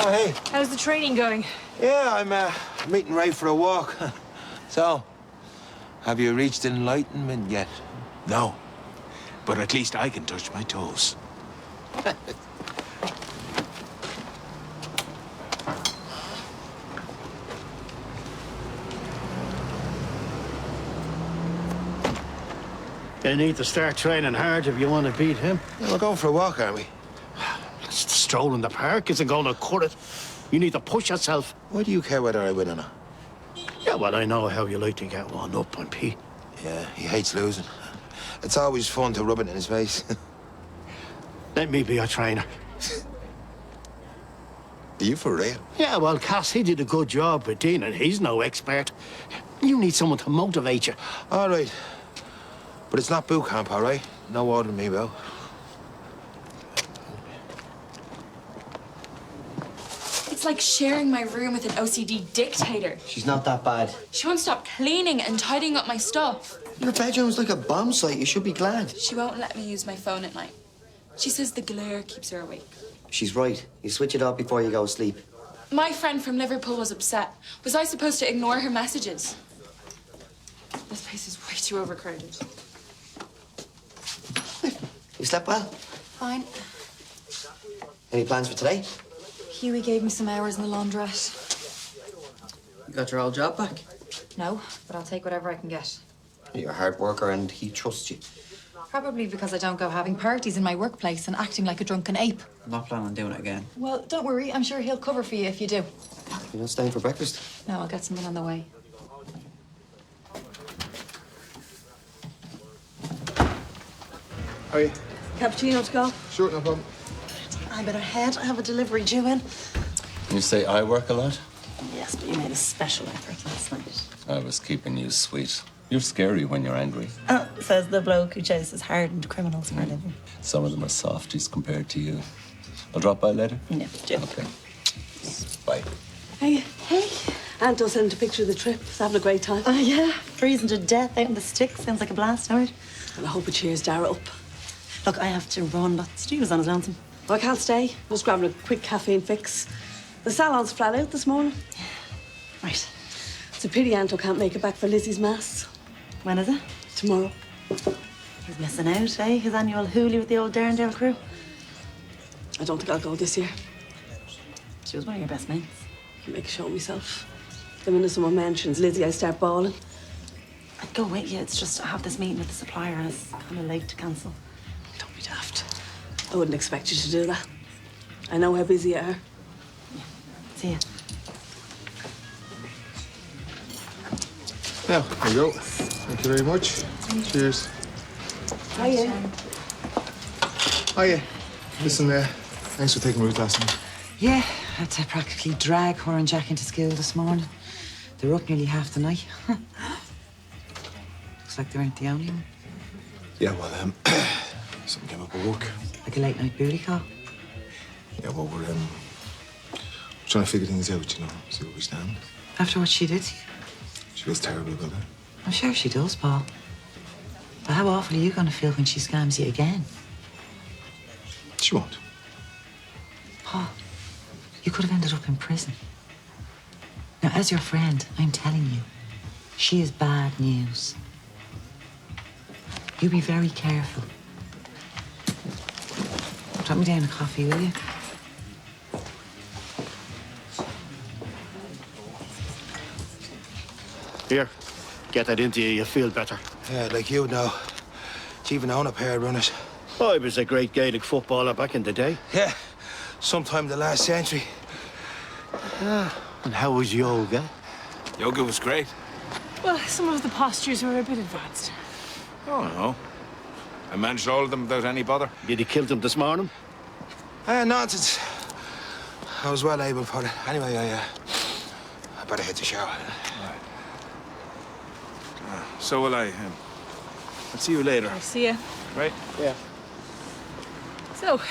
Oh, hey. How's the training going? Yeah, I'm meeting Ray for a walk. So, have you reached enlightenment yet? No. But at least I can touch my toes. You need to start training hard if you want to beat him. Yeah, we're going for a walk, aren't we? It's the stroll in the park isn't going to cut it. You need to push yourself. Why do you care whether I win or not? Yeah, well, I know how you like to get one up on Pete. Yeah, he hates losing. It's always fun to rub it in his face. Let me be your trainer. Are you for real? Yeah, well, Cass, he did a good job with Dean, and he's no expert. You need someone to motivate you. All right. But it's not boot camp, all right? No ordering me, Bill. It's like sharing my room with an OCD dictator. She's not that bad. She won't stop cleaning and tidying up my stuff. Your bedroom's like a bomb site. You should be glad. She won't let me use my phone at night. She says the glare keeps her awake. She's right. You switch it off before you go to sleep. My friend from Liverpool was upset. Was I supposed to ignore her messages? This place is way too overcrowded. You slept well? Fine. Any plans for today? Huey gave me some hours in the laundrette. You got your old job back? No, but I'll take whatever I can get. You're a hard worker and he trusts you. Probably because I don't go having parties in my workplace and acting like a drunken ape. I'm not planning on doing it again. Well, don't worry. I'm sure he'll cover for you if you do. You're not staying for breakfast? No, I'll get something on the way. How are you? Cappuccino to go? Sure, no problem. I better head. I have a delivery due in. You say I work a lot? Yes, but you made a special effort last night. I was keeping you sweet. You're scary when you're angry. Says the bloke who chases hardened criminals for a living. Some of them are softies compared to you. I'll drop by later? No, Jim. Okay. Bye. Hey. Hey. Anto sent a picture of the trip. He's having a great time. Oh, yeah. Freezing to death out in the sticks. Sounds like a blast, Howard. And I hope it cheers Dara up. Look, I have to run, but Stu was on his lonesome. Oh, I can't stay. Just grabbing a quick caffeine fix. The salon's flat out this morning. Right. It's a pity Anto can't make it back for Lizzie's mass. When is it? Tomorrow. He's missing out, eh? His annual hoolie with the old Darndale crew. I don't think I'll go this year. She was one of your best mates. I can make a show of myself. The minute someone mentions Lizzie, I start bawling. I'd go with you. It's just I have this meeting with the supplier and it's kind of late to cancel. Don't be daft. I wouldn't expect you to do that. I know how busy you are. Yeah. See ya. Now, there you go. Thank you very much. Cheers. Hiya. Hiya. Listen, thanks for taking Ruth last night. Yeah, I had to practically drag her and Jack into school this morning. They were up nearly half the night. Looks like they weren't the only one. Yeah, well, something came up at work. Like a late night booty call. Yeah, well, we're trying to figure things out, you know, see where we stand. After what she did to you? She feels terrible about it. I'm sure she does, Paul. But how awful are you going to feel when she scams you again? She won't. Paul, you could have ended up in prison. Now, as your friend, I'm telling you, she is bad news. You be very careful. Drop me down a coffee, will you? Here, get that into you. You feel better. Yeah, like you know. Do you even own a pair of runners? I was a great Gaelic footballer back in the day. Yeah, sometime the last century. And how was yoga? Yoga was great. Well, some of the postures were a bit advanced. Oh, no. I managed all of them without any bother. Did he kill them this morning? Nonsense. I was well able for it. Anyway, I better hit the shower. So will I. I'll see you later. I'll see ya. Right? Yeah. So,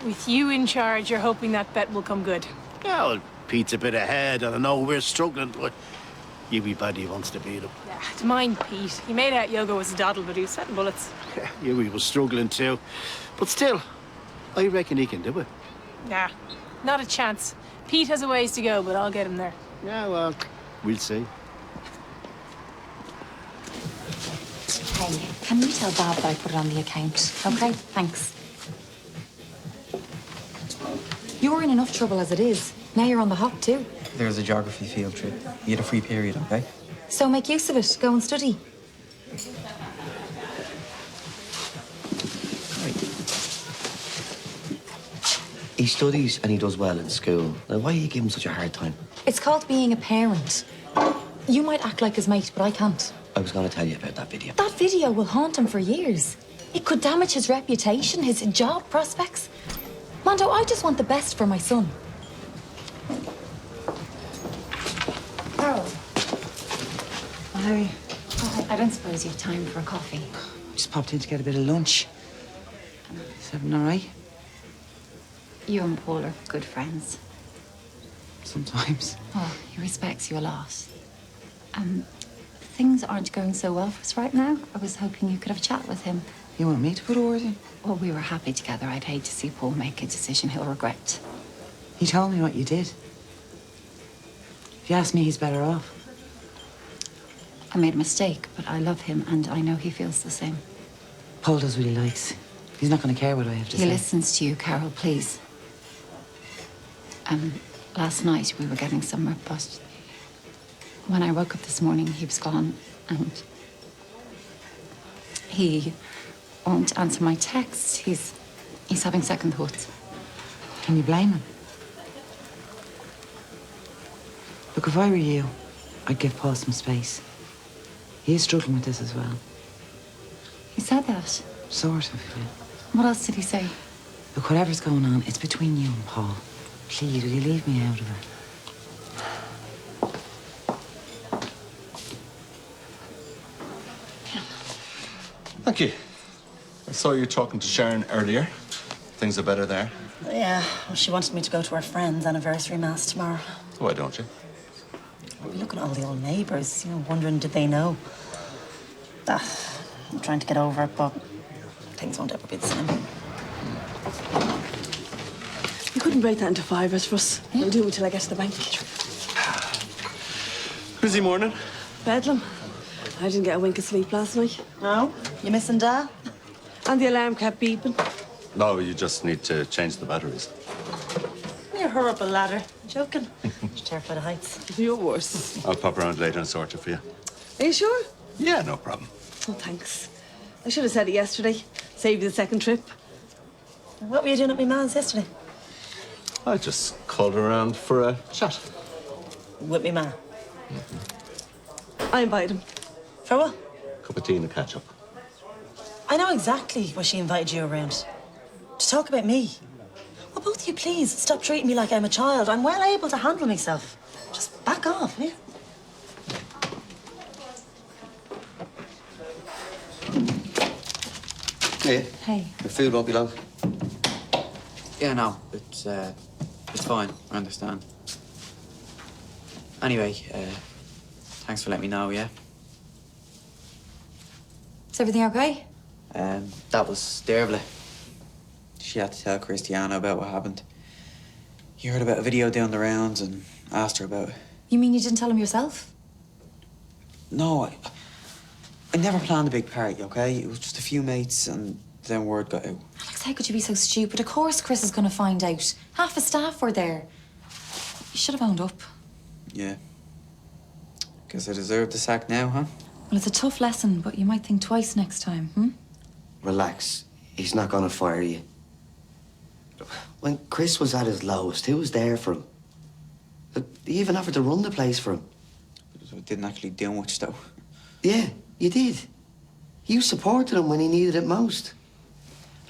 with you in charge, you're hoping that bet will come good. Yeah, well, Pete's a bit ahead, and I know we're struggling, but Hughie Paddy wants to beat him. Yeah, to mind Pete. He made out Yogo was a doddle, but he was setting bullets. Yeah, Hughie was struggling too. But still, I reckon he can do it. Nah, not a chance. Pete has a ways to go, but I'll get him there. Yeah, well, we'll see. Hey, can you tell Bob that I put it on the account? Okay, thanks. You're in enough trouble as it is. Now you're on the hop too. There's a geography field trip. You had a free period, okay? So make use of it. Go and study. He studies and he does well in school. Now, why are you giving him such a hard time? It's called being a parent. You might act like his mate, but I can't. I was going to tell you about that video. That video will haunt him for years. It could damage his reputation, his job prospects. Mondo, I just want the best for my son. Carol. Hi. Oh, I don't suppose you have time for a coffee. Just popped in to get a bit of lunch. Is everything all right? You and Paul are good friends. Sometimes. Oh, he respects you a lot. Things aren't going so well for us right now. I was hoping you could have a chat with him. You want me to put a word in? Well, we were happy together. I'd hate to see Paul make a decision he'll regret. He told me what you did. If you ask me, he's better off. I made a mistake, but I love him and I know he feels the same. Paul does what he likes. He's not going to care what I have to He say. listens to you, Carol, please. Last night we were getting somewhere, but when I woke up this morning, he was gone and he won't answer my texts. He's having second thoughts. Can you blame him? Look, if I were you, I'd give Paul some space. He is struggling with this as well. He said that. Sort of, yeah. What else did he say? Look, whatever's going on, it's between you and Paul. Please, will you leave me out of it? Thank you. I saw you talking to Sharon earlier. Things are better there. Yeah, well, she wanted me to go to her friend's anniversary mass tomorrow. So why don't you? We're looking at all the old neighbours, wondering did they know. I'm trying to get over it, but things won't ever be the same. You couldn't break that into fivers for us. I'll do it until I get to the bank. Busy morning. Bedlam. I didn't get a wink of sleep last night. No? You missing Dad? And the alarm kept beeping. No, you just need to change the batteries. You're her up a ladder. Joking. She's terrified of heights. You're worse. I'll pop around later and sort it for you. Are you sure? Yeah, no problem. Oh, thanks. I should have said it yesterday. Save you the second trip. What were you doing at my man's yesterday? I just called around for a chat. With me man. I invited him. For what? Cup of tea and a catch-up. I know exactly why she invited you around. To talk about me. Well, both of you, please, stop treating me like I'm a child. I'm well able to handle myself. Just back off, will you? Hey. Hey. The food won't be long. Yeah, no, it's fine. I understand. Anyway, thanks for letting me know, yeah? Is everything okay? That was Dervla. She had to tell Christiana about what happened. He heard about a video down the rounds and asked her about it. You mean you didn't tell him yourself? No, I never planned a big party, okay? It was just a few mates and then word got out. Alex, how could you be so stupid? Of course Chris is going to find out. Half the staff were there. You should have owned up. Yeah. Guess I deserve the sack now, huh? Well, it's a tough lesson, but you might think twice next time, hmm? Relax. He's not gonna fire you. When Chris was at his lowest, who was there for him? He even offered to run the place for him. I didn't actually do much, though. Yeah, you did. You supported him when he needed it most.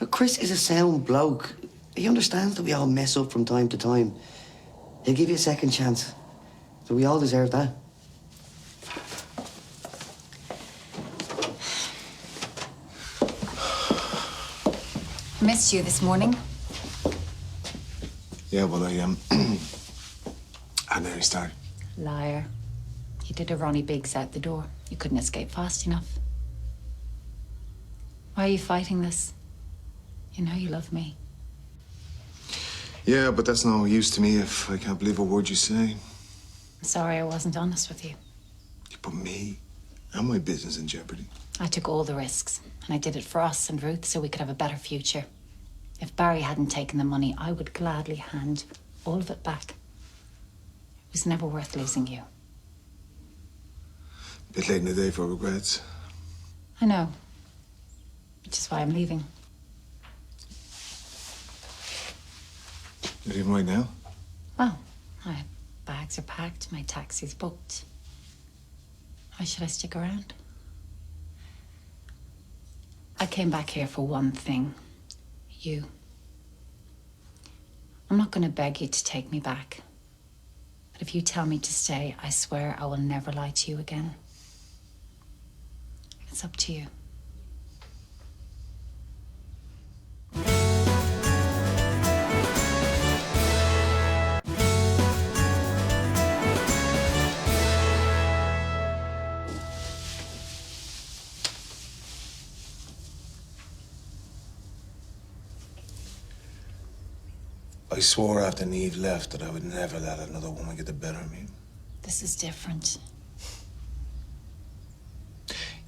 Look, Chris is a sound bloke. He understands that we all mess up from time to time. He'll give you a second chance. So we all deserve that. I missed you this morning. Yeah, well, I nearly started. Liar. You did a Ronnie Biggs out the door. You couldn't escape fast enough. Why are you fighting this? You know you love me. Yeah, but that's no use to me if I can't believe a word you say. Sorry I wasn't honest with you. You put me and my business in jeopardy. I took all the risks, and I did it for us and Ruth so we could have a better future. If Barry hadn't taken the money, I would gladly hand all of it back. It was never worth losing you. Bit late in the day for regrets. I know. Which is why I'm leaving. You're leaving right now? Well, my bags are packed, my taxi's booked. Why should I stick around? I came back here for one thing. You. I'm not going to beg you to take me back. But if you tell me to stay, I swear I will never lie to you again. It's up to you. I swore after Neve left that I would never let another woman get the better of me. This is different.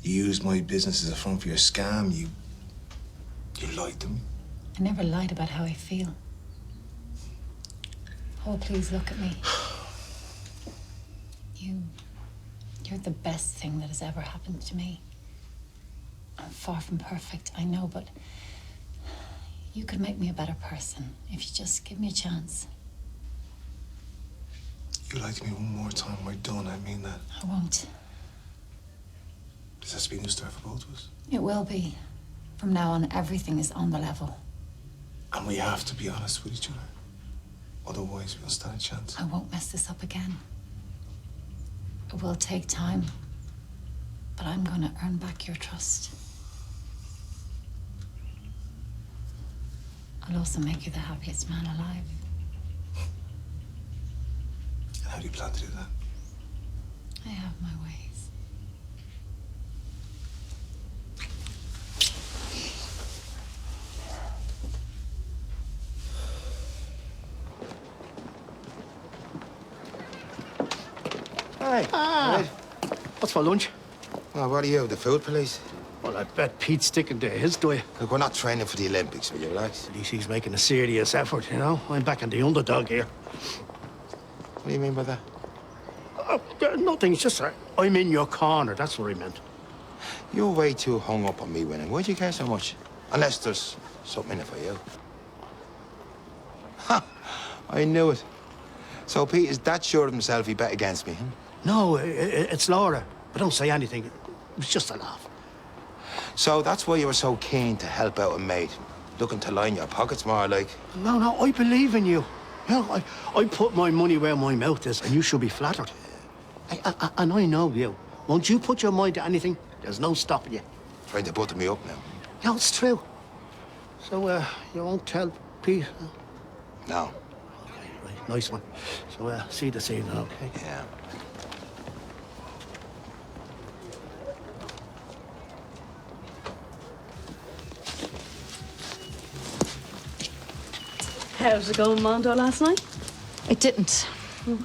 You used my business as a front for your scam. You lied to me. I never lied about how I feel. Oh, please look at me. You're the best thing that has ever happened to me. I'm far from perfect, I know, but you could make me a better person if you just give me a chance. You lied to me one more time, we're done. I mean that. I won't. Does that be a new start for both of us? It will be. From now on, everything is on the level. And we have to be honest with each other. Otherwise, we don't stand a chance. I won't mess this up again. It will take time, but I'm going to earn back your trust. I'll also make you the happiest man alive. And how do you plan to do that? I have my ways. Hey. Ah. What's for lunch? Oh, what are you, the food police? Well, I bet Pete's sticking to his diet. Look, we're not training for the Olympics, will you relax? At least he's making a serious effort, you know? I'm backing the underdog here. What do you mean by that? Nothing, it's just I'm in your corner, that's what I meant. You're way too hung up on me winning. Why'd you care so much? Unless there's something in it for you. Ha! I knew it. So Pete is that sure of himself he bet against me, huh? No, it's Laura. But don't say anything. It was just a laugh. So that's why you were so keen to help out a mate. Looking to line your pockets more, like. No, I believe in you. You know, I put my money where my mouth is, and you should be flattered. And I know you. Once you put your mind to anything, there's no stopping you. Trying to butter me up now. No, it's true. So, you won't tell Pete? Huh? No. Okay, right. Nice one. So, see you this evening, okay? Yeah. How's it going, Mondo, last night? It didn't.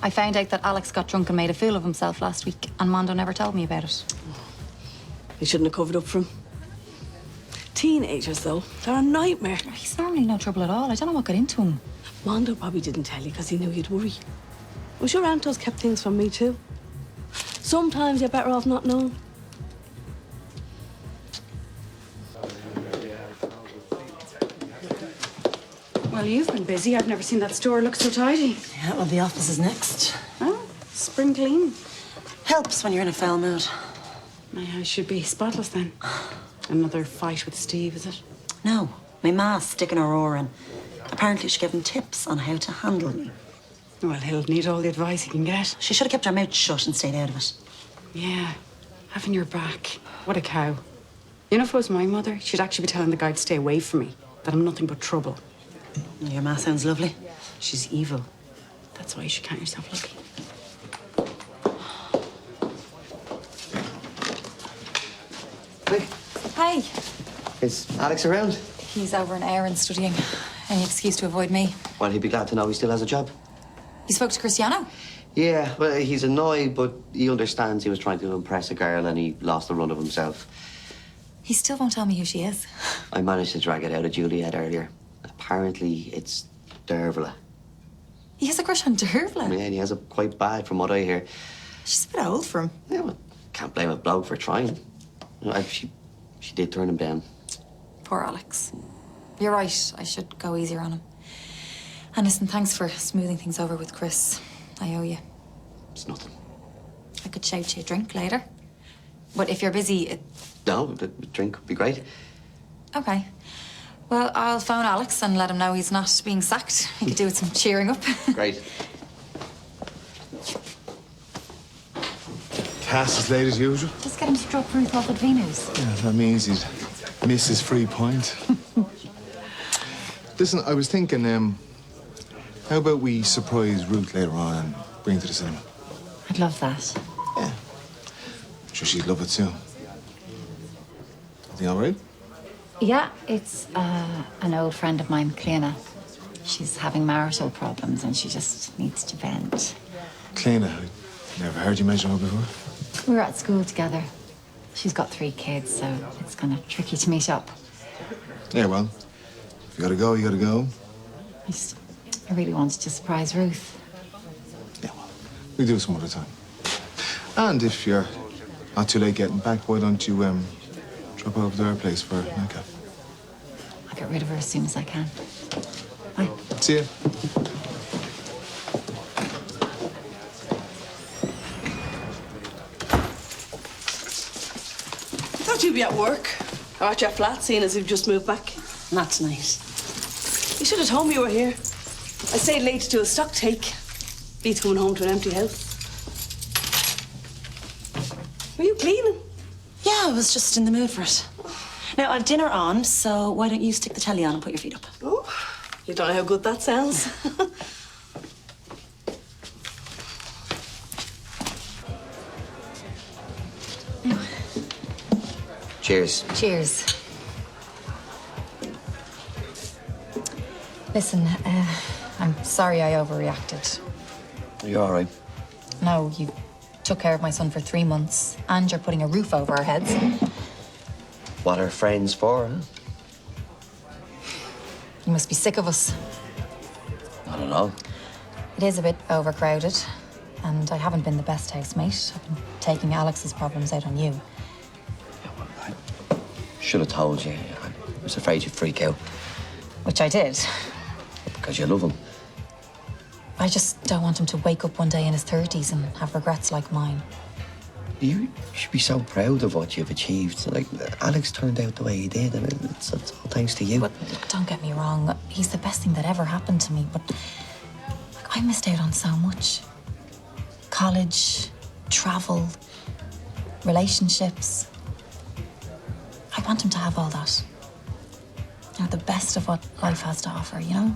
I found out that Alex got drunk and made a fool of himself last week, and Mondo never told me about it. He shouldn't have covered up for him. Teenagers, though, they're a nightmare. He's normally no trouble at all. I don't know what got into him. Mondo probably didn't tell you because he knew you'd worry. I'm sure Anto's kept things from me, too. Sometimes you're better off not knowing. Well, you've been busy. I've never seen that store look so tidy. Yeah, well, the office is next. Oh, spring clean. Helps when you're in a foul mood. My house should be spotless then. Another fight with Steve, is it? No, my ma's sticking her oar in. Apparently she gave him tips on how to handle me. Well, he'll need all the advice he can get. She should have kept her mouth shut and stayed out of it. Yeah, having your back. What a cow. You know, if it was my mother, she'd actually be telling the guy to stay away from me, that I'm nothing but trouble. Your ma sounds lovely. She's evil. That's why you should count yourself lucky. Hey. Hey. Is Alex around? He's over in Erin studying. Any excuse to avoid me. Well, he'd be glad to know he still has a job. You spoke to Cristiano? Yeah, well, he's annoyed, but he understands he was trying to impress a girl and he lost the run of himself. He still won't tell me who she is. I managed to drag it out of Juliet earlier. Apparently, it's Dervla. He has a crush on Dervla? Yeah, and he has it quite bad from what I hear. She's a bit old for him. Yeah, well, can't blame a bloke for trying. You know, she did turn him down. Poor Alex. You're right, I should go easier on him. And listen, thanks for smoothing things over with Chris. I owe you. It's nothing. I could shout you a drink later. But if you're busy, No, the drink would be great. Okay. Well, I'll phone Alex and let him know he's not being sacked. He could do with some cheering up. Great. Cass is late as usual. Just get him to drop Ruth off at Venus. Yeah, that means he'd miss his free pint. Listen, I was thinking, how about we surprise Ruth later on and bring her to the cinema? I'd love that. Yeah. I'm sure she'd love it too. Everything all right? Yeah, it's an old friend of mine, Cleena. She's having marital problems and she just needs to vent. Cleena, I never heard you mention her before. We were at school together. She's got 3 kids, so it's kind of tricky to meet up. Yeah, well, if you gotta go, you gotta go. I really wanted to surprise Ruth. We'll do it some other time. And if you're not too late getting back, why don't you drop over to our place for a nightcap? I'll get rid of her as soon as I can. See ya. Thought you'd be at work. Or at your flat, seeing as you've just moved back. Not tonight. You should have told me you were here. I stayed late to do a stock take. Beats coming home to an empty house. Were you cleaning? Yeah, I was just in the mood for it. Now, I've dinner on, so why don't you stick the telly on and put your feet up? Oh, you don't know how good that sounds. Cheers. Cheers. Listen, I'm sorry I overreacted. You're all right. No, you took care of my son for 3 months, and you're putting a roof over our heads. What are friends for, huh? You must be sick of us. I don't know. It is a bit overcrowded, and I haven't been the best housemate. I've been taking Alex's problems out on you. Should have told you. I was afraid you'd freak out. Which I did. Because you love him. I just don't want him to wake up one day in his 30s and have regrets like mine. You should be so proud of what you've achieved. Like, Alex turned out the way he did, and it's all thanks to you. But look, don't get me wrong. He's the best thing that ever happened to me, but I missed out on so much. College, travel, relationships. I want him to have all that. You know, the best of what life has to offer, you know?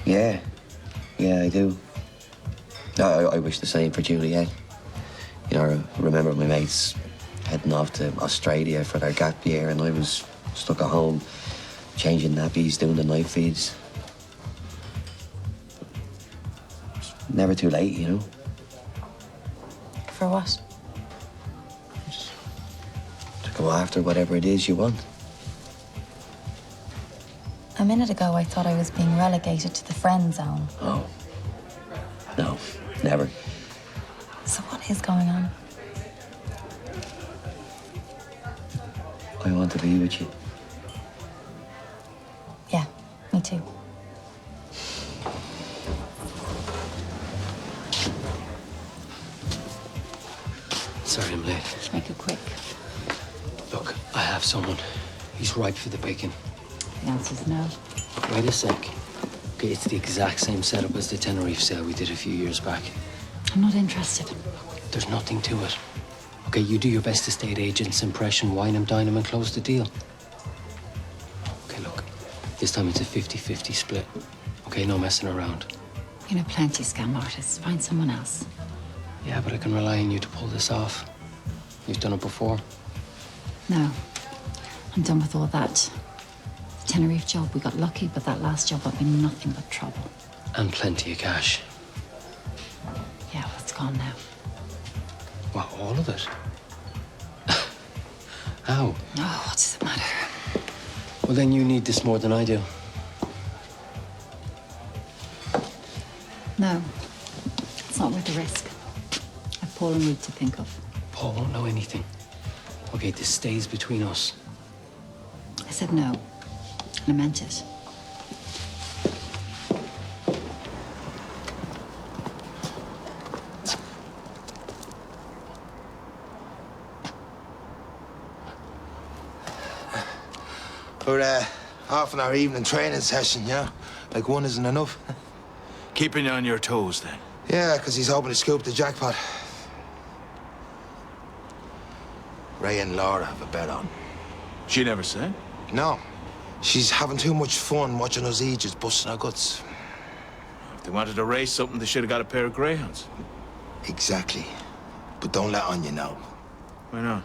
Yeah. Yeah, I do. I wish the same for Juliet. You know, I remember my mates heading off to Australia for their gap year, and I was stuck at home changing nappies, doing the night feeds. It's never too late, you know? For what? To go after whatever it is you want. A minute ago, I thought I was being relegated to the friend zone. Oh. No, never. So what is going on? I want to be with you. Yeah, me too. Sorry I'm late. Make it quick. Look, I have someone. He's ripe for the picking. The answer's no. Wait a sec. Okay, it's the exact same setup as the Tenerife sale we did a few years back. I'm not interested. There's nothing to it. Okay, you do your best estate agent's impression, wine him, dine him, and close the deal. Okay, look, this time it's a 50-50 split. Okay, no messing around. You know plenty of scam artists. Find someone else. Yeah, but I can rely on you to pull this off. You've done it before. No. I'm done with all that. The Tenerife job, we got lucky, but that last job got me nothing but trouble. And plenty of cash. Yeah, well, it's gone now. What, all of it? How? Oh, what does it matter? Well, then you need this more than I do. No, it's not worth the risk. I've Paul and Ruth to think of. Paul won't know anything. Okay, this stays between us. I said no, and I meant it. We're off on our evening training session, yeah? Like one isn't enough. Keeping you on your toes, then. Yeah, because he's hoping to scoop the jackpot. Ray and Laura have a bet on. She never said? No. She's having too much fun watching us Aegis busting our guts. If they wanted to race something, they should have got a pair of greyhounds. Exactly. But don't let Anya know. Why not?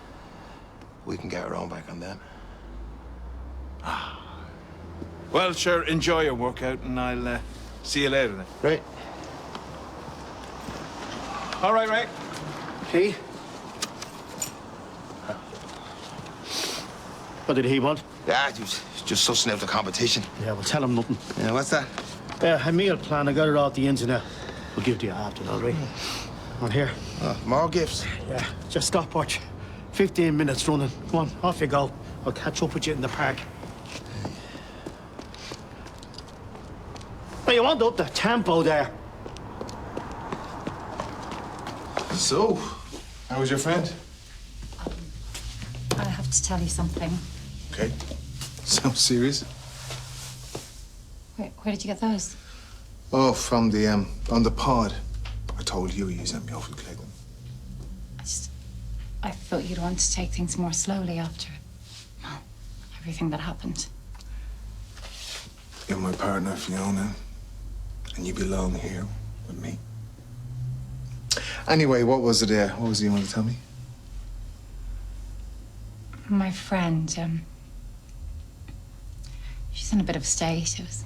We can get our own back on them. Well, sure, enjoy your workout, and I'll see you later then. Right. All right, Ray. He? What did he want? Yeah, he was just sussing out the competition. Yeah, well, tell him nothing. Yeah, what's that? A meal plan. I got it off the internet. We'll give it to you after, all right? On here. More gifts? Yeah, just stopwatch. 15 minutes running. Come on, off you go. I'll catch up with you in the park. Well, you want up the tempo there. So, how was your friend? I have to tell you something. Okay. Sounds serious. Where did you get those? Oh, from the, on the pod. I told you sent me off with Clayton. I thought you'd want to take things more slowly after, well, everything that happened. You're my partner, Fiona. And you belong here with me. Anyway, what was it What was it you wanted to tell me? My friend, she's in a bit of a state. It was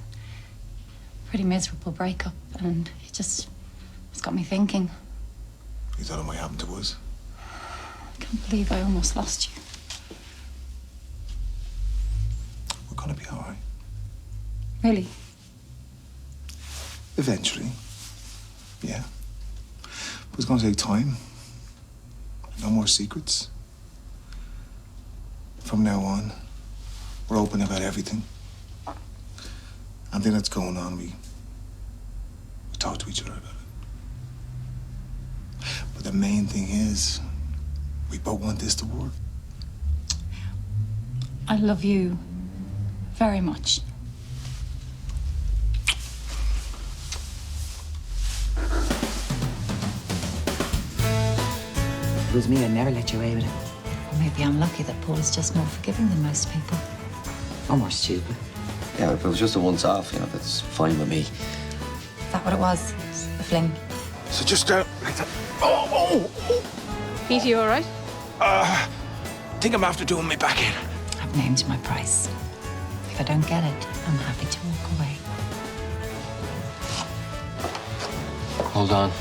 a pretty miserable breakup, and it's got me thinking. You thought it might happen to us? I can't believe I almost lost you. We're gonna be all right. Really? Eventually. Yeah. But it's gonna take time. No more secrets. From now on, we're open about everything. Anything that's going on, we talk to each other about it. But the main thing is, we both want this to work. I love you very much. It was me, I'd never let you away with it. Or maybe I'm lucky that Paul is just more forgiving than most people. Or more stupid. Yeah, if it was just a once-off, that's fine with me. Is that what it was? A fling? So just, like that. Oh! Pete, you all right? Think I'm after doing me back in. I've named my price. If I don't get it, I'm happy to walk away. Hold on.